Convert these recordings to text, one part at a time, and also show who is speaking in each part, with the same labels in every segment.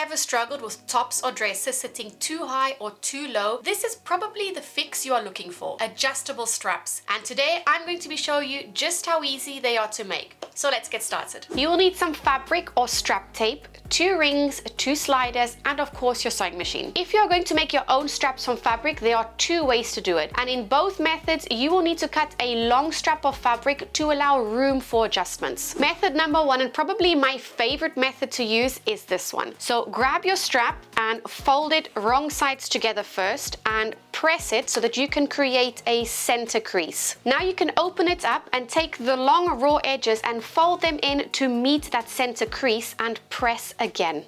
Speaker 1: ever struggled with tops or dresses sitting too high or too low, this is probably the fix you are looking for: adjustable straps. And today I'm going to be showing you just how easy they are to make. So let's get started. You will need some fabric or strap tape, 2 rings, 2 sliders, and of course your sewing machine. If you're going to make your own straps from fabric, there are 2 ways to do it. And in both methods, you will need to cut a long strap of fabric to allow room for adjustments. Method number 1, and probably my favorite method to use, is this one. So grab your strap and fold it wrong sides together first and press it so that you can create a center crease. Now you can open it up and take the long raw edges and fold them in to meet that center crease and press again.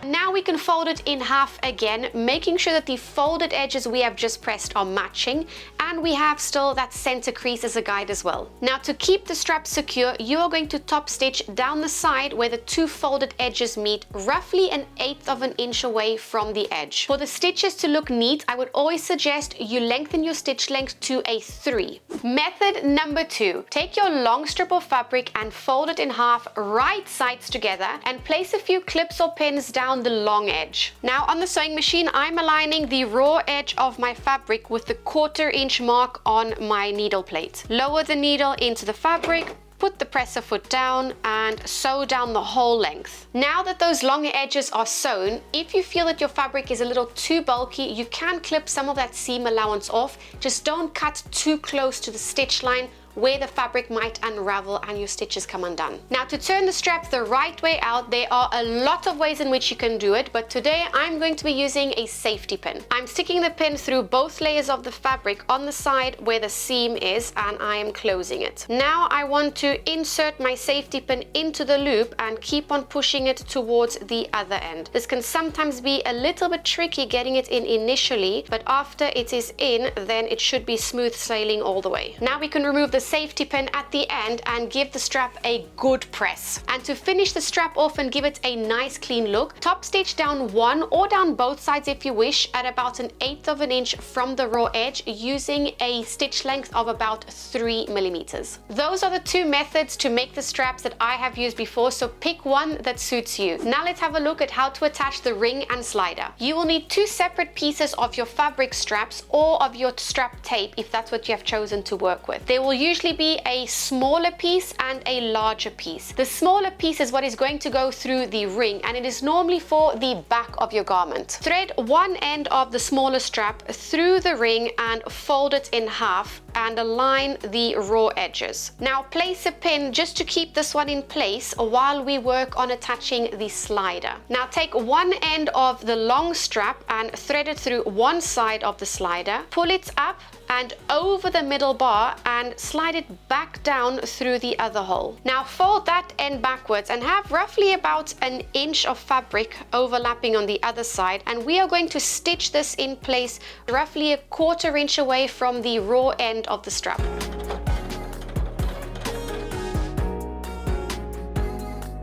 Speaker 1: Now we can fold it in half again, making sure that the folded edges we have just pressed are matching, and we have still that center crease as a guide as well. Now, to keep the strap secure, you are going to top stitch down the side where the 2 folded edges meet, roughly 1/8 of an inch away from the edge. For the stitches to look neat, I would always suggest you lengthen your stitch length to a 3. Method number 2, take your long strip of fabric and fold it in half right sides together and place a few clips or pins down the long edge. Now on the sewing machine, I'm aligning the raw edge of my fabric with the 1/4 inch mark on my needle plate. Lower the needle into the fabric, put the presser foot down and sew down the whole length. Now that those long edges are sewn, if you feel that your fabric is a little too bulky, you can clip some of that seam allowance off. Just don't cut too close to the stitch line where the fabric might unravel and your stitches come undone. Now, to turn the strap the right way out, there are a lot of ways in which you can do it, but today I'm going to be using a safety pin. I'm sticking the pin through both layers of the fabric on the side where the seam is, and I am closing it. Now I want to insert my safety pin into the loop and keep on pushing it towards the other end. This can sometimes be a little bit tricky getting it in initially, but after it is in, then it should be smooth sailing all the way. Now we can remove the safety pin at the end and give the strap a good press. And to finish the strap off and give it a nice clean look, top stitch down one or down both sides if you wish at about 1/8 of an inch from the raw edge, using a stitch length of about 3 millimeters. Those are the 2 methods to make the straps that I have used before, so pick one that suits you. Now let's have a look at how to attach the ring and slider. You will need 2 separate pieces of your fabric straps or of your strap tape if that's what you have chosen to work with. There will usually be a smaller piece and a larger piece. The smaller piece is what is going to go through the ring, and it is normally for the back of your garment. Thread one end of the smaller strap through the ring and fold it in half and align the raw edges. Now place a pin just to keep this one in place while we work on attaching the slider. Now take one end of the long strap and thread it through one side of the slider, pull it up and over the middle bar and slide it back down through the other hole. Now fold that end backwards and have roughly about 1 inch of fabric overlapping on the other side, and we are going to stitch this in place roughly 1/4 inch away from the raw end of the strap.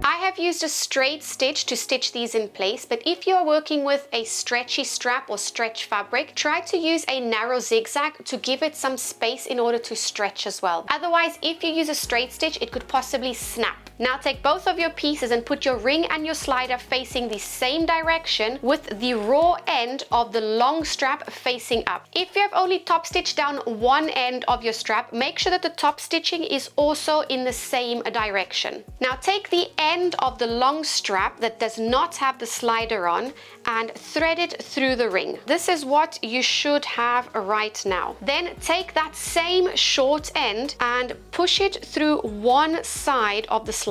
Speaker 1: I have used a straight stitch to stitch these in place, but if you're working with a stretchy strap or stretch fabric, try to use a narrow zigzag to give it some space in order to stretch as well. Otherwise, if you use a straight stitch, it could possibly snap. Now take both of your pieces and put your ring and your slider facing the same direction with the raw end of the long strap facing up. If you have only top stitched down one end of your strap, make sure that the top stitching is also in the same direction. Now take the end of the long strap that does not have the slider on and thread it through the ring. This is what you should have right now. Then take that same short end and push it through one side of the slider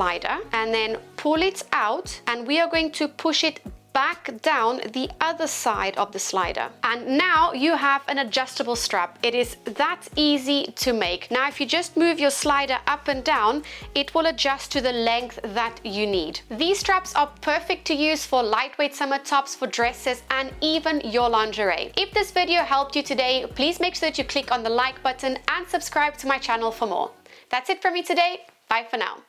Speaker 1: and then pull it out, and we are going to push it back down the other side of the slider. And now you have an adjustable strap. It is that easy to make. Now if you just move your slider up and down, it will adjust to the length that you need. These straps are perfect to use for lightweight summer tops, for dresses, and even your lingerie. If this video helped you today, please make sure that you click on the like button and subscribe to my channel for more. That's it from me today. Bye for now.